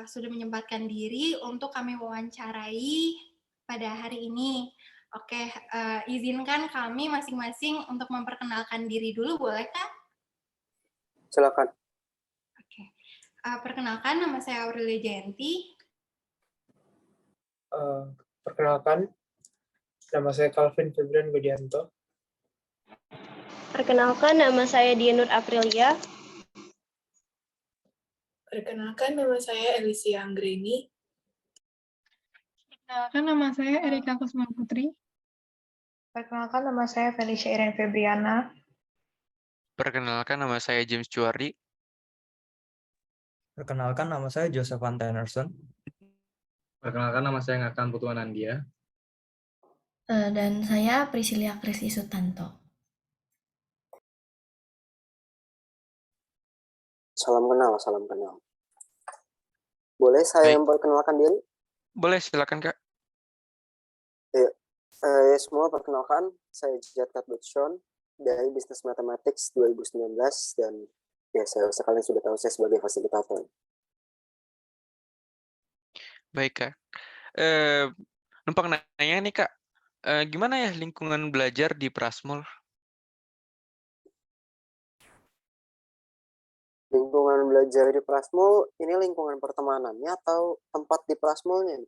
sudah menyempatkan diri untuk kami wawancarai pada hari ini. Oke, izinkan kami masing-masing untuk memperkenalkan diri dulu, bolehkah? Silakan. Oke. Perkenalkan, nama saya Aurelia Jayanti. Perkenalkan, nama saya Calvin Febrian Widianto. Perkenalkan, nama saya Dianur Aprilia. Perkenalkan, nama saya Elisia Anggreni. Perkenalkan, nama saya Erika Kusuma Putri. Perkenalkan, nama saya Felicia Irene Febriana. Perkenalkan, nama saya James Chuardi. Perkenalkan, nama saya Joseph Van Tennerson. Perkenalkan, nama saya Ngakan Putuan Andia. Dan saya Priscilia Krisi Sutanto. Salam kenal. Boleh saya memperkenalkan diri? Boleh, silakan Kak. Ya, semua perkenalkan, saya Jatkat Butchon dari Business Mathematics 2019 dan ya sekalian sudah tahu saya sebagai fasilitator. Baik Kak. Numpang nanya nih Kak, gimana ya lingkungan belajar di Prasmul? Lingkungan belajar di Prasmul, ini lingkungan pertemanannya atau tempat di Prasmulnya?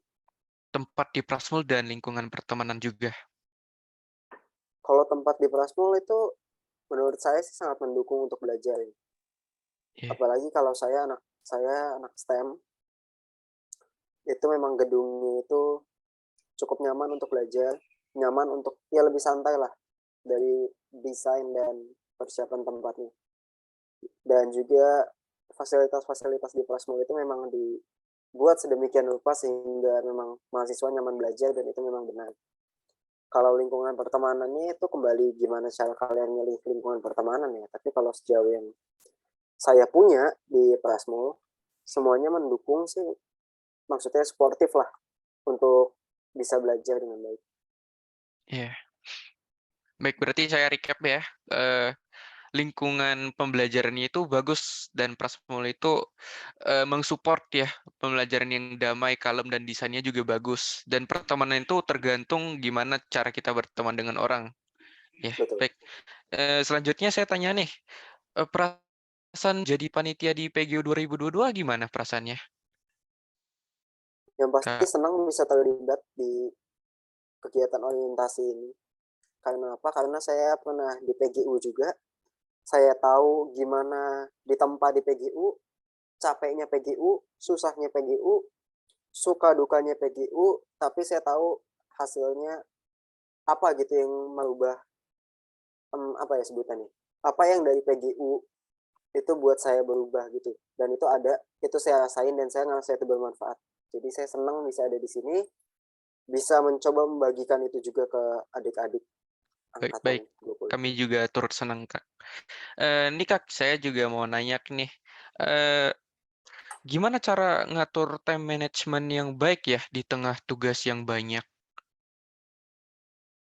Tempat di Prasmul dan lingkungan pertemanan juga. Kalau tempat di Prasmul itu menurut saya sih sangat mendukung untuk belajar. Yeah. Apalagi kalau saya anak STEM, itu memang gedungnya itu cukup nyaman untuk belajar, nyaman untuk ya lebih santai lah dari desain dan persiapan tempatnya. Dan juga fasilitas-fasilitas di Prasmul itu memang dibuat sedemikian rupa sehingga memang mahasiswa nyaman belajar dan itu memang benar. Kalau lingkungan pertemanannya itu kembali gimana cara kalian milih lingkungan pertemanan ya. Tapi kalau sejauh yang saya punya di Prasmul, semuanya mendukung sih, maksudnya sportif lah untuk bisa belajar dengan baik. Iya. Yeah. Baik, berarti saya recap ya. Lingkungan pembelajarannya itu bagus dan Prasmul itu mensupport ya pembelajaran yang damai, kalem dan desainnya juga bagus. Dan pertemanan itu tergantung gimana cara kita berteman dengan orang. Ya, betul. Baik. Selanjutnya saya tanya nih, perasaan jadi panitia di PGU 2022 gimana perasaannya? Yang pasti senang bisa terlibat di kegiatan orientasi ini. Karena apa? Karena saya pernah di PGU juga. Saya tahu gimana ditempa di PGU, capeknya PGU, susahnya PGU, suka dukanya PGU, tapi saya tahu hasilnya apa gitu yang merubah apa ya sebutannya, apa yang dari PGU itu buat saya berubah gitu, dan itu saya rasain dan saya ngerasa itu bermanfaat. Jadi saya senang bisa ada di sini, bisa mencoba membagikan itu juga ke adik-adik. Baik. Kami juga turut senang, Kak. Nih, Kak, saya juga mau nanya nih, gimana cara ngatur time management yang baik ya di tengah tugas yang banyak?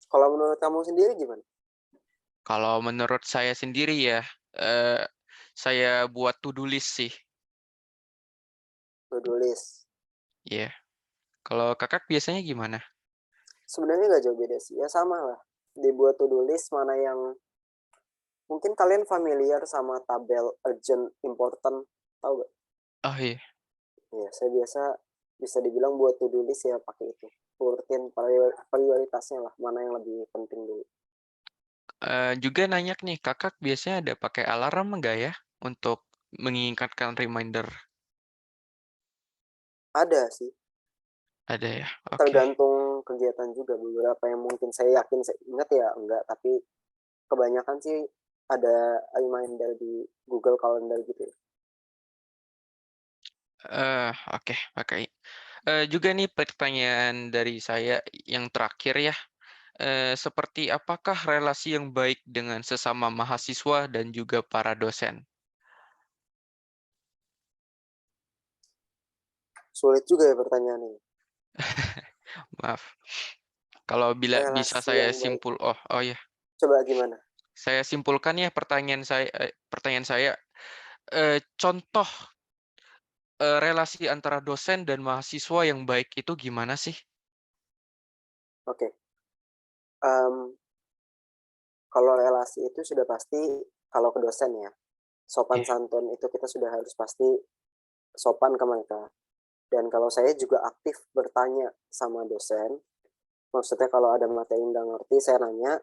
Kalau menurut kamu sendiri gimana? Kalau menurut saya sendiri ya, saya buat to-do list sih. To-do list? Iya. Yeah. Kalau Kakak biasanya gimana? Sebenarnya nggak jauh beda sih, ya sama lah. Dibuat to-do list mana yang mungkin kalian familiar sama tabel urgent important, tahu gak? Oh iya. Ya, saya biasa bisa dibilang buat to-do list ya pakai itu. Urutin prioritasnya lah, mana yang lebih penting dulu. Juga nanya nih, Kakak biasanya ada pakai alarm nggak ya untuk mengingatkan reminder? Ada sih. Ada ya, oke. Tergantung kegiatan juga, beberapa yang mungkin saya yakin saya ingat ya enggak, tapi kebanyakan sih ada reminder di Google Calendar gitu ya. Oke. Juga nih pertanyaan dari saya yang terakhir ya. Seperti apakah relasi yang baik dengan sesama mahasiswa dan juga para dosen? Sulit juga ya pertanyaannya. Maaf. Kalau bisa saya simpul, oh ya. Coba gimana? Saya simpulkan ya pertanyaan saya. contoh relasi antara dosen dan mahasiswa yang baik itu gimana sih? Oke. Kalau relasi itu sudah pasti kalau ke dosen ya, sopan Iya. santun itu kita sudah harus pasti sopan ke mereka. Dan kalau saya juga aktif bertanya sama dosen, maksudnya kalau ada materi yang nggak ngerti saya nanya,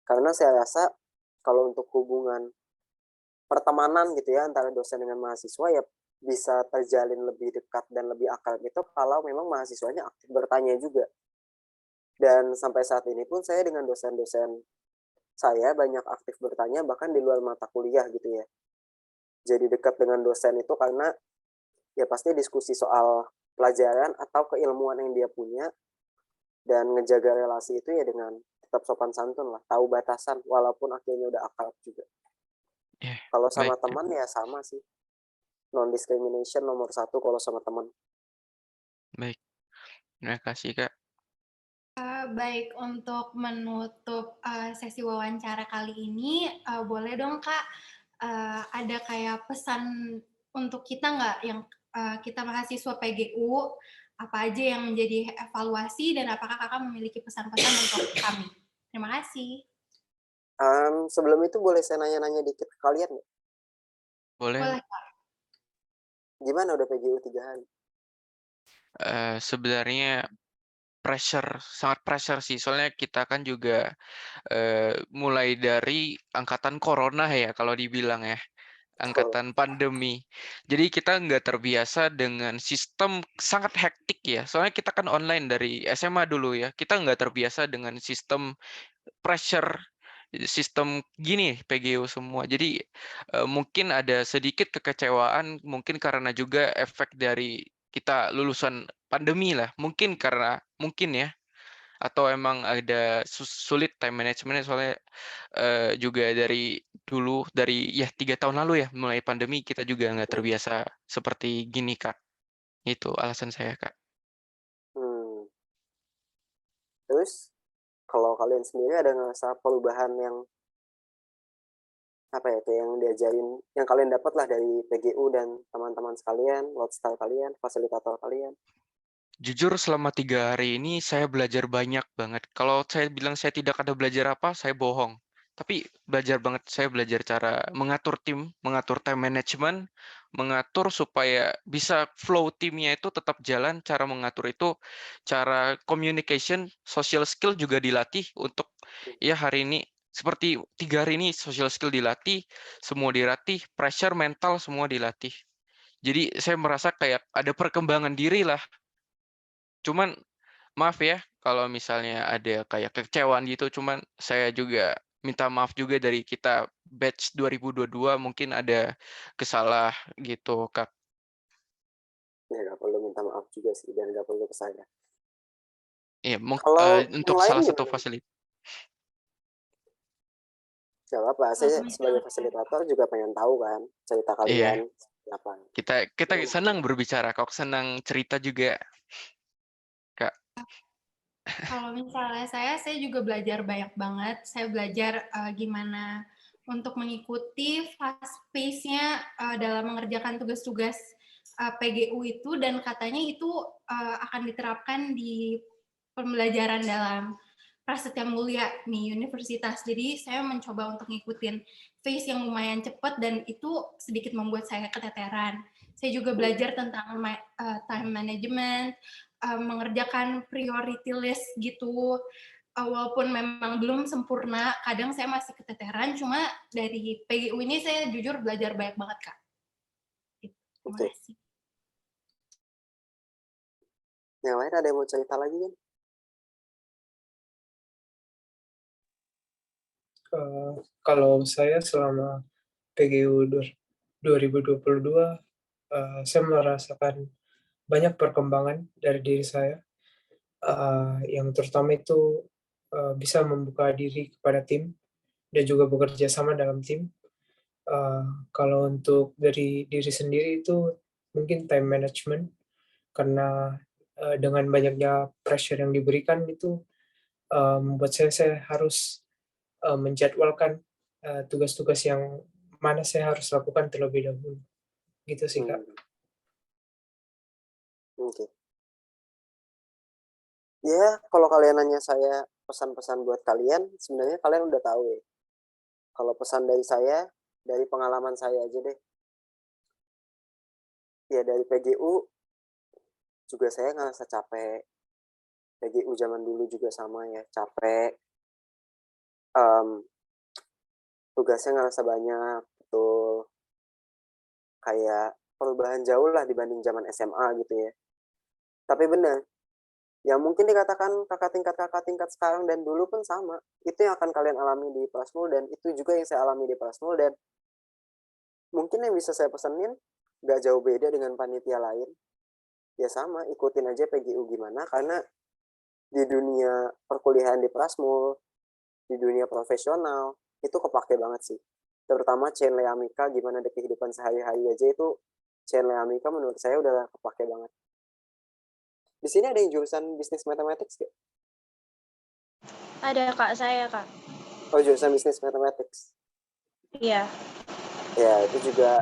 karena saya rasa kalau untuk hubungan pertemanan gitu ya antara dosen dengan mahasiswa ya bisa terjalin lebih dekat dan lebih akrab itu kalau memang mahasiswanya aktif bertanya juga. Dan sampai saat ini pun saya dengan dosen-dosen saya banyak aktif bertanya bahkan di luar mata kuliah gitu ya. Jadi dekat dengan dosen itu karena ya pasti diskusi soal pelajaran atau keilmuan yang dia punya dan ngejaga relasi itu ya dengan tetap sopan santun lah, tahu batasan walaupun akhirnya udah akrab juga. Iya, Kalau sama baik. teman ya sama sih. Non discrimination nomor 1 kalau sama teman. Baik. Terima kasih, Kak. Baik, untuk menutup sesi wawancara kali ini, boleh dong Kak, ada kayak pesan untuk kita nggak yang kita mahasiswa PGU, apa aja yang menjadi evaluasi dan apakah Kakak memiliki pesan-pesan untuk kami? Terima kasih. Sebelum itu boleh saya nanya-nanya dikit ke kalian nggak? Boleh. Boleh Kak. Gimana udah PGU 3 hari? Sebenarnya sangat pressure sih. Soalnya kita kan juga mulai dari angkatan corona ya kalau dibilang ya. Betul. Angkatan pandemi. Jadi kita nggak terbiasa dengan sistem sangat hektik ya. Soalnya kita kan online dari SMA dulu ya. Kita nggak terbiasa dengan sistem pressure, sistem gini PGU semua. Jadi mungkin ada sedikit kekecewaan, mungkin karena juga efek dari kita lulusan pandemi lah. Mungkin ya. Atau emang ada sulit time management soalnya juga dari dulu ya 3 tahun lalu ya mulai pandemi kita juga nggak terbiasa seperti gini Kak. Itu alasan saya Kak. Hmm. Terus kalau kalian sendiri ada ngerasa perubahan yang apa ya kayak yang diajarin yang kalian dapat lah dari PGU dan teman-teman sekalian, lifestyle kalian, fasilitator kalian? Jujur selama 3 hari ini saya belajar banyak banget. Kalau saya bilang saya tidak ada belajar apa, saya bohong. Tapi belajar banget, saya belajar cara mengatur tim, mengatur time management, mengatur supaya bisa flow timnya itu tetap jalan, cara mengatur itu, cara communication, social skill juga dilatih untuk ya hari ini, seperti 3 hari ini social skill dilatih, semua dilatih, pressure mental semua dilatih. Jadi saya merasa kayak ada perkembangan diri lah. Cuman maaf ya kalau misalnya ada kayak kekecewaan gitu, cuman saya juga minta maaf juga dari kita batch 2022 mungkin ada kesalah gitu, Kak. Ya nggak perlu minta maaf juga sih dan nggak perlu ke saya. Iya, Kalau yang untuk lain salah satu gimana? fasilitas. Gak apa, saya sebagai fasilitator juga pengen tahu kan cerita Iya, kalian apa. kita senang berbicara kok, senang cerita juga, Kak. Kalau misalnya saya juga belajar banyak banget. Saya belajar gimana untuk mengikuti fast pace-nya dalam mengerjakan tugas-tugas PGU itu dan katanya itu akan diterapkan di pembelajaran dalam prasetya mulia nih universitas. Jadi saya mencoba untuk ngikutin pace yang lumayan cepat dan itu sedikit membuat saya keteteran. Saya juga belajar tentang time management, mengerjakan priority list gitu. Walaupun memang belum sempurna, kadang saya masih keteteran, cuma dari PGU ini saya jujur belajar banyak banget, Kak. Terima kasih. Yang lain ada yang mau cerita lagi kan? Kalau saya selama PGU 2022, saya merasakan banyak perkembangan dari diri saya, yang terutama itu bisa membuka diri kepada tim dan juga bekerja sama dalam tim. Kalau untuk dari diri sendiri itu mungkin time management, karena dengan banyaknya pressure yang diberikan itu membuat saya harus menjadwalkan tugas-tugas yang mana saya harus lakukan terlebih dahulu. Gitu sih, Kak. Oke. Ya, kalau kalian nanya saya pesan-pesan buat kalian, sebenarnya kalian udah tahu ya. Kalau pesan dari saya, dari pengalaman saya aja deh. Ya, dari PGU juga saya ngerasa capek. PGU zaman dulu juga sama ya, capek. Tugasnya ngerasa banyak, betul. Kayak perubahan jauh lah dibanding zaman SMA gitu ya. Tapi benar, yang mungkin dikatakan kakak tingkat sekarang dan dulu pun sama. Itu yang akan kalian alami di Prasmul, dan itu juga yang saya alami di Prasmul. Dan mungkin yang bisa saya pesenin gak jauh beda dengan panitia lain. Ya sama, ikutin aja PGU gimana, karena di dunia perkuliahan di Prasmul, di dunia profesional, itu kepake banget sih. Terutama Chain Leamika, gimana di kehidupan sehari-hari aja itu Chain Leamika menurut saya udah kepake banget. Di sini ada yang jurusan Business Mathematics gak? Ada Kak, saya Kak. Oh, jurusan Business Mathematics. Iya. Ya, itu juga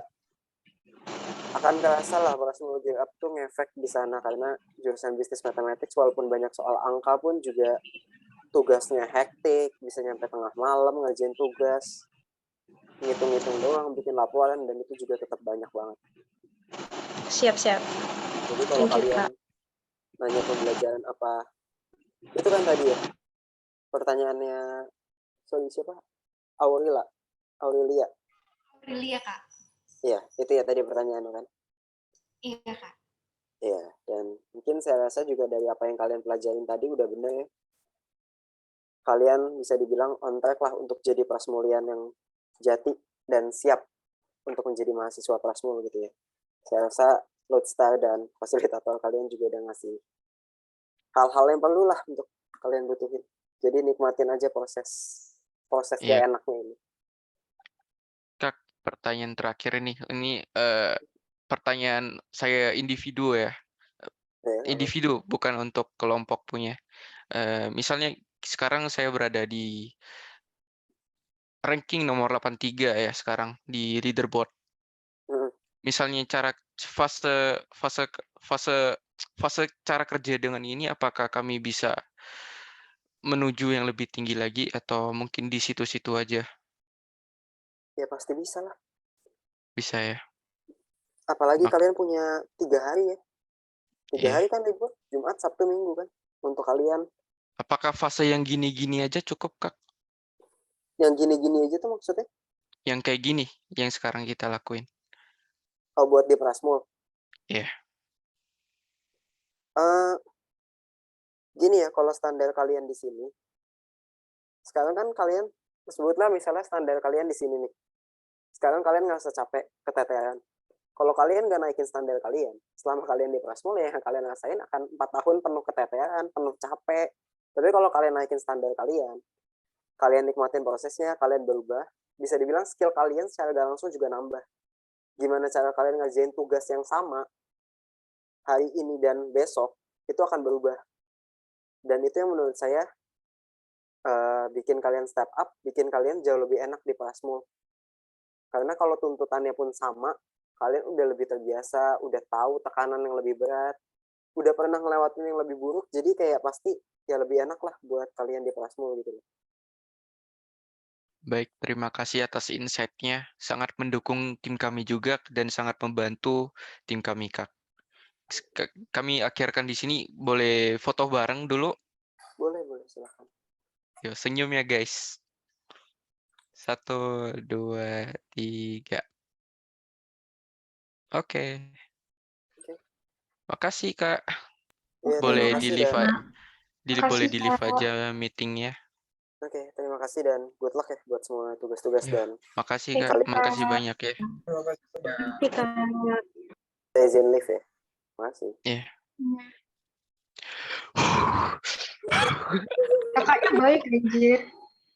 akan kerasa lah Prasmul Gear Up tuh ngefek di sana, karena jurusan Business Mathematics walaupun banyak soal angka pun juga tugasnya hektik, bisa nyampe tengah malam ngerjain tugas, ngitung-ngitung doang, bikin laporan, dan itu juga tetap banyak banget. Siap-siap. Jadi kalau Thank you, kalian Kak. nanya pembelajaran apa, itu kan tadi ya pertanyaannya, sorry siapa? Aurelia, Kak. Iya, itu ya tadi pertanyaannya kan. Iya, Kak. Iya, dan mungkin saya rasa juga dari apa yang kalian pelajarin tadi udah bener ya. Kalian bisa dibilang on track lah untuk jadi prasmulian yang jati dan siap untuk menjadi mahasiswa Prasmul gitu ya. Saya rasa Lodestar dan fasilitator kalian juga udah ngasih hal-hal yang perlu lah untuk kalian butuhin. Jadi nikmatin aja proses gak enaknya ini. Kak, pertanyaan terakhir ini pertanyaan saya individu ya. Individu, bukan untuk kelompok punya. Misalnya sekarang saya berada di ranking nomor 83 ya sekarang di leaderboard. Misalnya fase cara kerja dengan ini, apakah kami bisa menuju yang lebih tinggi lagi atau mungkin di situ-situ aja? Ya pasti bisa lah. Bisa ya. Apalagi kalian punya 3 hari ya. 3 hari kan libur, Jumat, Sabtu, Minggu kan untuk kalian. Apakah fase yang gini-gini aja cukup, Kak? Yang gini-gini aja tuh maksudnya? Yang kayak gini, yang sekarang kita lakuin. Oh, buat di Prasmul? Iya. Gini ya, kalau standar kalian di sini, sekarang kan kalian, sebutlah misalnya standar kalian di sini nih. Sekarang kalian ngerasa capek, keteteran. Kalau kalian nggak naikin standar kalian, selama kalian di Prasmul ya yang kalian rasain akan 4 tahun penuh keteteran, penuh capek. Tapi kalau kalian naikin standar kalian nikmatin prosesnya, kalian berubah, bisa dibilang skill kalian secara gak langsung juga nambah. Gimana cara kalian ngerjain tugas yang sama hari ini dan besok, itu akan berubah. Dan itu yang menurut saya bikin kalian step up, bikin kalian jauh lebih enak di Prasmul. Karena kalau tuntutannya pun sama, kalian udah lebih terbiasa, udah tahu tekanan yang lebih berat, udah pernah ngelewatin yang lebih buruk, jadi kayak pasti ya lebih enak lah buat kalian di Prasmul gitu. Baik, terima kasih atas insight-nya. Sangat mendukung tim kami juga dan sangat membantu tim kami, Kak. Kami akhirkan di sini. Boleh foto bareng dulu? Boleh, silakan. Yo, senyum ya, guys. 1, 2, 3. Oke. Makasih, Kak. Boleh di-leave aja meetingnya. Oke, terima kasih dan good luck ya buat semua tugas-tugas dan makasih, Kak. Makasih banyak ya. Terima kasih. Saya izin live ya. Makasih. Iya. Kakaknya baik, anjir.